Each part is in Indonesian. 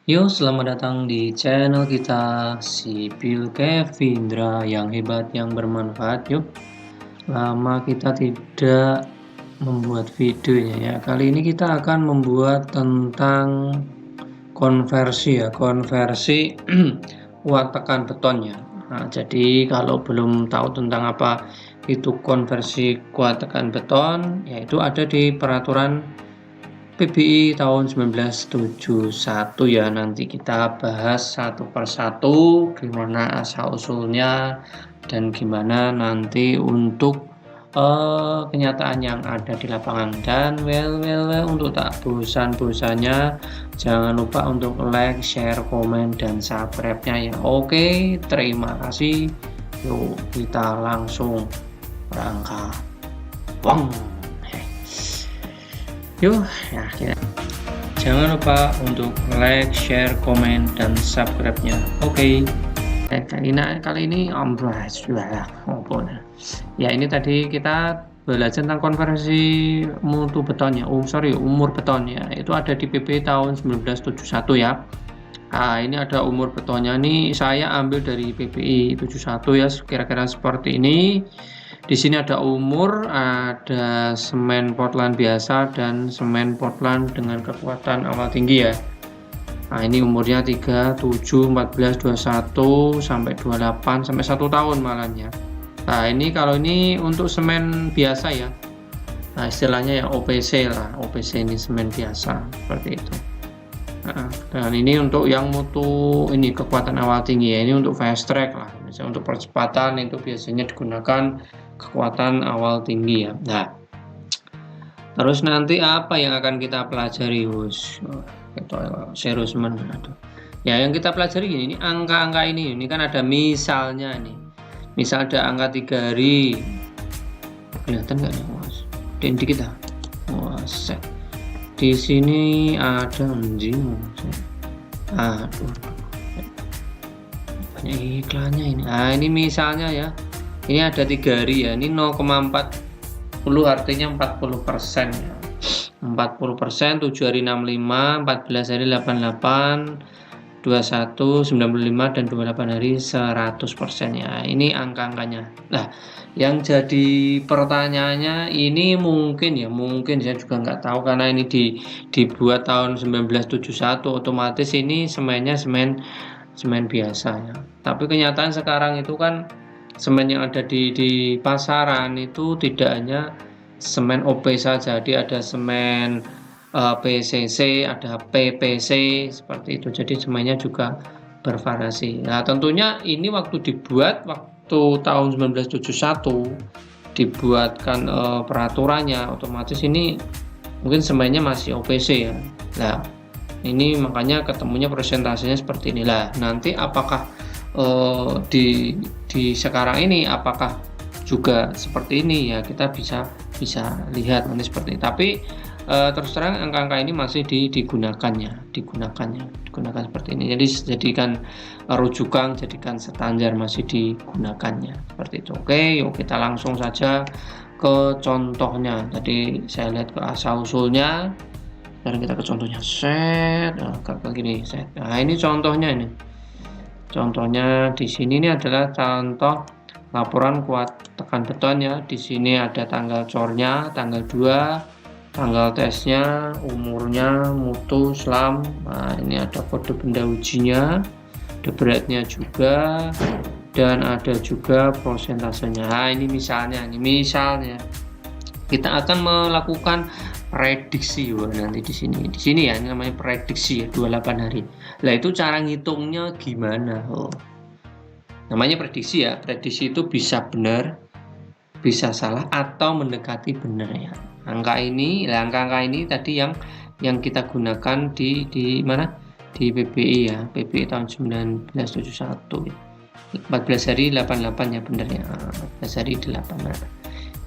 Yo, selamat datang di channel kita, Sipil Kevindra yang hebat, yang bermanfaat. Yuk, lama kita tidak membuat videonya ya. Kali ini kita akan membuat tentang konversi ya, konversi kuat tekan betonnya. Nah, jadi kalau belum tahu tentang apa itu konversi kuat tekan beton, yaitu ada di peraturan PBI tahun 1971 ya. Nanti kita bahas satu persatu gimana asal usulnya dan gimana nanti untuk kenyataan yang ada di lapangan. Dan untuk tak bosan-bosannya jangan lupa untuk like, share, komen, dan subscribe-nya ya. Oke, terima kasih. Yuk kita langsung berangkat. Wong. Yuk ya, jangan lupa untuk like, share, komen, dan subscribe-nya. Oke. Kali ini ya, ini tadi kita belajar tentang konversi mutu beton ya. Umur beton ya. Itu ada di PP tahun 1971 ya. Nah, ini ada umur betonnya nih, saya ambil dari PPI 71 ya, kira-kira seperti ini. Di sini ada umur, ada semen Portland biasa dan semen Portland dengan kekuatan awal tinggi ya. Nah, ini umurnya 3, 7, 14, 21 sampai 28 sampai 1 tahun malahnya. Nah, ini kalau ini untuk semen biasa ya. Nah, istilahnya ya OPC lah. OPC ini semen biasa seperti itu. Dan ini untuk yang mutu ini kekuatan awal tinggi ya, ini untuk fast track lah. Misalnya untuk percepatan itu biasanya digunakan kekuatan awal tinggi ya. Nah, terus nanti apa yang akan kita pelajari, itu serius mana? Ya, yang kita pelajari gini, ini angka-angka ini kan ada misalnya nih. Misal ada angka 3 hari. Kelihatan nggak nih, Mas? Dan dikit dah. Set. Di sini ada anjing. Aduh, banyak iklannya ini. Nah, ini misalnya ya, ini ada 3 hari ya, ini 0,40 artinya 40% ya. 40%, 7 hari 65, 14 hari 88, 21, 95, dan 28 hari 100% ya. Ini angka-angkanya. Nah, yang jadi pertanyaannya ini mungkin saya juga nggak tahu karena ini dibuat tahun 1971, otomatis ini semennya semen biasa ya. Tapi kenyataan sekarang itu kan semen yang ada di pasaran itu tidak hanya semen OP saja, jadi ada semen PCC, ada PPC seperti itu. Jadi semennya juga bervariasi. Nah, tentunya ini waktu tahun 1971 dibuatkan peraturannya, otomatis ini mungkin semennya masih OPC ya. Nah, ini makanya ketemunya persentasenya seperti inilah. Nanti apakah di sekarang ini apakah juga seperti ini ya, kita bisa lihat nanti seperti ini. Tapi terus terang angka-angka ini masih digunakan seperti ini. Jadi jadikan rujukan, jadikan standar, masih digunakannya seperti itu. Oke, yuk kita langsung saja ke contohnya. Tadi saya lihat ke asal usulnya, sekarang kita ke contohnya. Set. Nah, ini contohnya ini. Contohnya di sini ini adalah contoh laporan kuat tekan beton ya. Di sini ada tanggal cornya, tanggal 2, tanggal tesnya, umurnya, mutu, SLAM. Nah, ini ada kode benda ujinya, ada beratnya juga, dan ada juga prosentasenya. Nah, ini misalnya kita akan melakukan prediksi nanti di sini ya, ini namanya prediksi ya, 28 hari. Lah, itu cara ngitungnya gimana? Namanya prediksi ya. Prediksi itu bisa benar, bisa salah, atau mendekati benar ya. Angka ini tadi yang kita gunakan di mana? Di PBI ya, PBI tahun 1971 ya. 14 hari 88 ya, benar ya. 14 hari 88.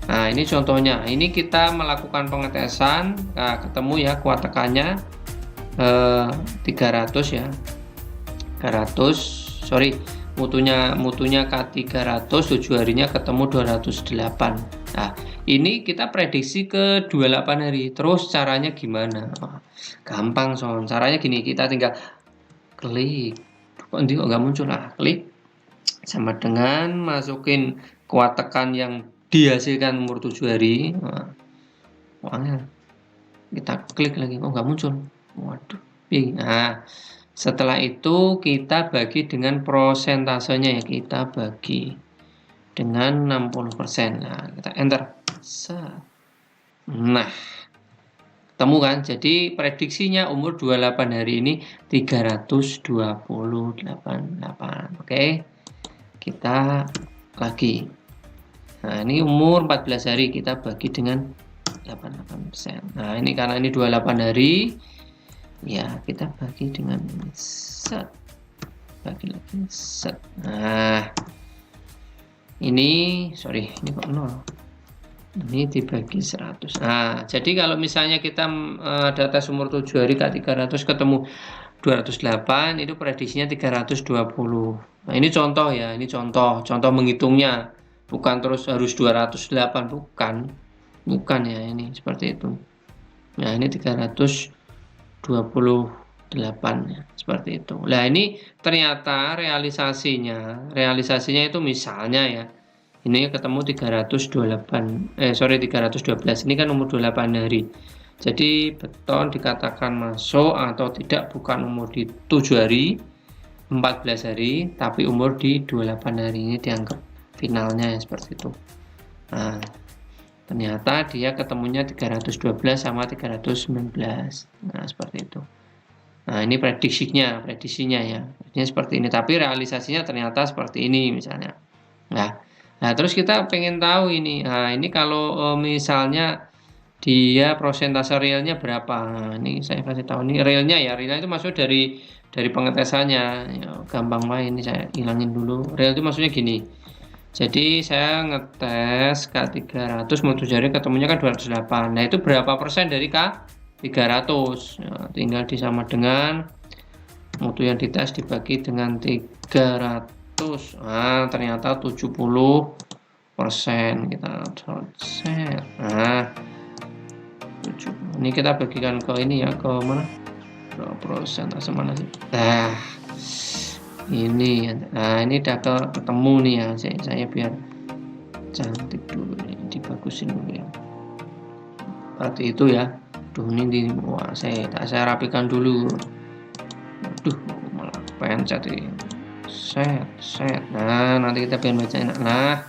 Nah, ini contohnya. Ini kita melakukan pengetesan, ketemu ya kuat tekannya 300 ya. 300, mutunya K300, 7 harinya ketemu 208. Nah, ini kita prediksi ke 28 hari. Terus caranya gimana? Gampang, caranya gini, kita tinggal klik. Kok nggak muncul? Klik sama dengan masukin kuat tekan yang dihasilkan umur 7 hari. Uangnya kita klik lagi, nggak muncul. Waduh. Nah, setelah itu kita bagi dengan prosentasenya ya, kita bagi dengan 60%. Nah, kita enter. Nah, ketemu kan? Jadi prediksinya umur 28 hari ini 328. Oke. Kita lagi. Nah, ini umur 14 hari kita bagi dengan 88%. Nah, ini karena ini 28 hari, ya kita bagi dengan set. Bagi lagi set. Nah, ini ini kok 0. Ini dibagi 100. Nah, jadi kalau misalnya kita data umur 7 hari K300 ketemu 208, itu prediksinya 320. Nah, ini contoh ya, ini contoh menghitungnya. Bukan terus harus 208, bukan ya, ini seperti itu. Nah, ini 328 ya, seperti itu. Nah, ini ternyata realisasinya itu misalnya ya, ini ketemu 312. Ini kan umur 28 hari. Jadi beton dikatakan masuk atau tidak bukan umur di 7 hari, 14 hari, tapi umur di 28 hari. Ini dianggap finalnya ya, seperti itu. Nah, ternyata dia ketemunya 312 sama 319. Nah, seperti itu. Nah, ini prediksinya ya. Prediksinya seperti ini, tapi realisasinya ternyata seperti ini misalnya. Nah, terus kita pengen tahu ini. Nah, ini kalau misalnya dia prosentase realnya berapa. Nah, ini saya kasih tahu nih realnya ya. Realnya itu maksud dari pengetesannya. Ya, gampang main, ini saya hilangin dulu. Real itu maksudnya gini. Jadi saya ngetes K300 mutu jari ketemunya kan 208. Nah, itu berapa persen dari K300? Ya, tinggal disama dengan mutu yang dites dibagi dengan 300. Nah, ternyata 70%. Kita set. Nah, ini kita bagikan ke ini ya, ke mana? Prosentase mana sih? Nah, ini udah ketemu nih ya. Saya biar cantik dulu nih, dibagusin dulu ya. Seperti itu ya. Ini saya rapikan dulu. Malah pencet ini. Set. Nah, nanti kita biar baca enak. Nah,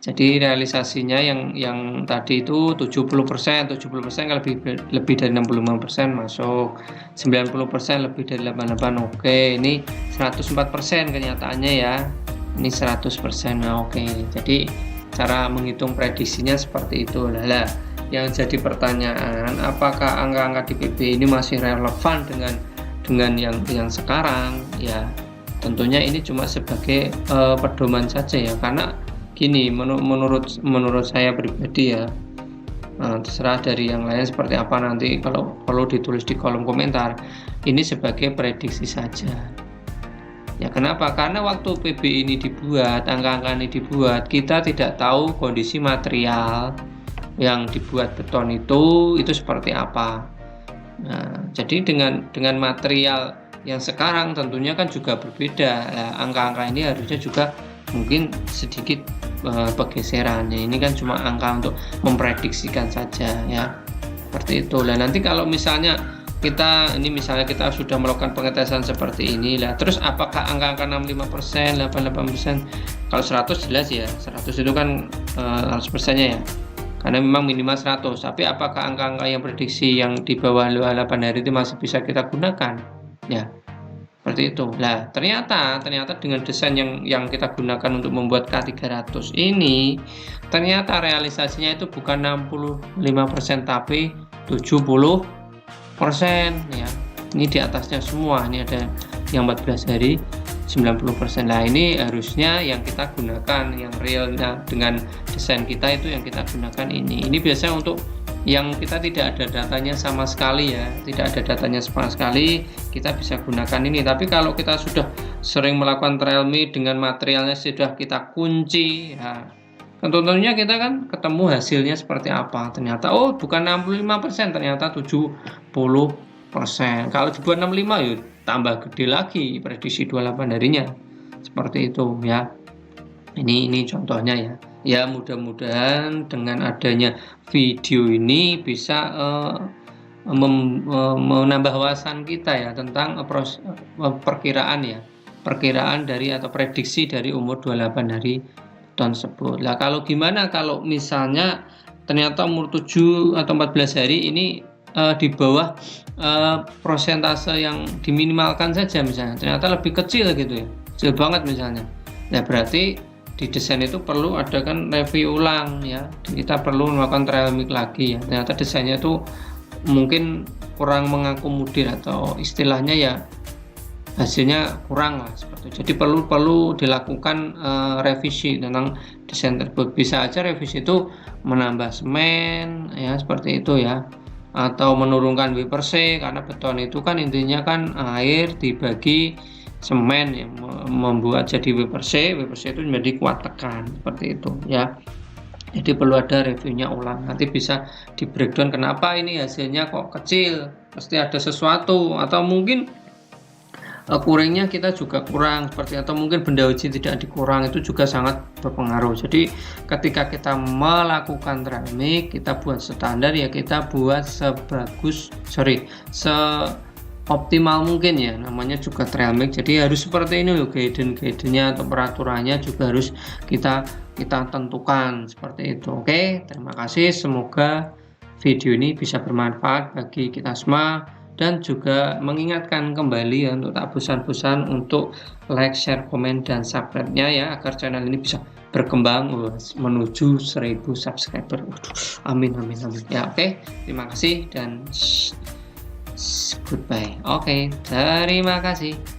jadi realisasinya yang tadi itu 70% kalau lebih dari 65% masuk, 90% lebih dari 88. Oke, ini 104% kenyataannya ya. Ini 100%. Nah, oke. Jadi cara menghitung prediksinya seperti itu. Lah, yang jadi pertanyaan, apakah angka-angka di PB ini masih relevan dengan yang sekarang? Ya, tentunya ini cuma sebagai pedoman saja ya, karena gini, menurut saya pribadi ya, terserah dari yang lain seperti apa nanti, kalau perlu ditulis di kolom komentar. Ini sebagai prediksi saja ya. Kenapa? Karena waktu PB ini dibuat, angka-angka ini dibuat, kita tidak tahu kondisi material yang dibuat beton itu seperti apa. Nah, jadi dengan material yang sekarang tentunya kan juga berbeda. Nah, angka-angka ini harusnya juga mungkin sedikit pergeserannya. Ini kan cuma angka untuk memprediksikan saja ya, seperti itu. Nah, nanti kalau misalnya kita sudah melakukan pengetesan seperti ini lah, terus apakah angka-angka 65%, 88%? Kalau 100 jelas ya, 100 itu kan 100%-nya ya, karena memang minimal 100. Tapi apakah angka-angka yang prediksi yang di bawah 8 hari itu masih bisa kita gunakan ya? Seperti itu. Nah, ternyata dengan desain yang kita gunakan untuk membuat K300 ini, ternyata realisasinya itu bukan 65%, tapi 70% ya. Ini di atasnya semua. Ini ada yang 14 hari 90%. Nah, ini harusnya yang kita gunakan, yang realnya dengan desain kita itu yang kita gunakan ini. Ini biasanya untuk yang kita tidak ada datanya sama sekali ya, kita bisa gunakan ini. Tapi kalau kita sudah sering melakukan trail made dengan materialnya sudah kita kunci ya, tentunya kita kan ketemu hasilnya seperti apa. Ternyata bukan 65%, ternyata 70%. 60%. Kalau dibuat 65 ya tambah gede lagi prediksi 28 harinya. Seperti itu ya. Ini contohnya ya. Ya mudah-mudahan dengan adanya video ini bisa menambah wawasan kita ya tentang perkiraan dari atau prediksi dari umur 28 hari tersebut. Lah kalau gimana kalau misalnya ternyata umur 7 atau 14 hari ini di bawah persentase yang diminimalkan saja misalnya, ternyata lebih kecil gitu ya, kecil banget misalnya. Ya berarti di desain itu perlu ada kan review ulang ya, kita perlu melakukan trial mic lagi ya, ternyata desainnya itu mungkin kurang mengakomodir atau istilahnya ya hasilnya kurang lah seperti itu. Jadi perlu dilakukan revisi tentang desain tersebut. Bisa aja revisi itu menambah semen ya seperti itu ya, atau menurunkan W/C karena beton itu kan intinya kan air dibagi semen yang membuat jadi W/C itu menjadi kuat tekan seperti itu ya. Jadi perlu ada reviewnya ulang, nanti bisa di breakdown kenapa ini hasilnya kok kecil, pasti ada sesuatu atau mungkin kurangnya kita juga kurang seperti, atau mungkin benda uji tidak dikurang, itu juga sangat berpengaruh. Jadi ketika kita melakukan trial mic, kita buat standar ya, kita buat seoptimal mungkin ya, namanya juga trial mic. Jadi harus seperti ini loh guidance-nya atau peraturannya juga harus kita tentukan seperti itu. Oke, terima kasih, semoga video ini bisa bermanfaat bagi kita semua dan juga mengingatkan kembali ya, untuk tak bosan-bosan untuk like, share, komen, dan subscribe-nya ya, agar channel ini bisa berkembang menuju 1000 subscriber. Amin ya. Oke, terima kasih dan goodbye. Oke, terima kasih.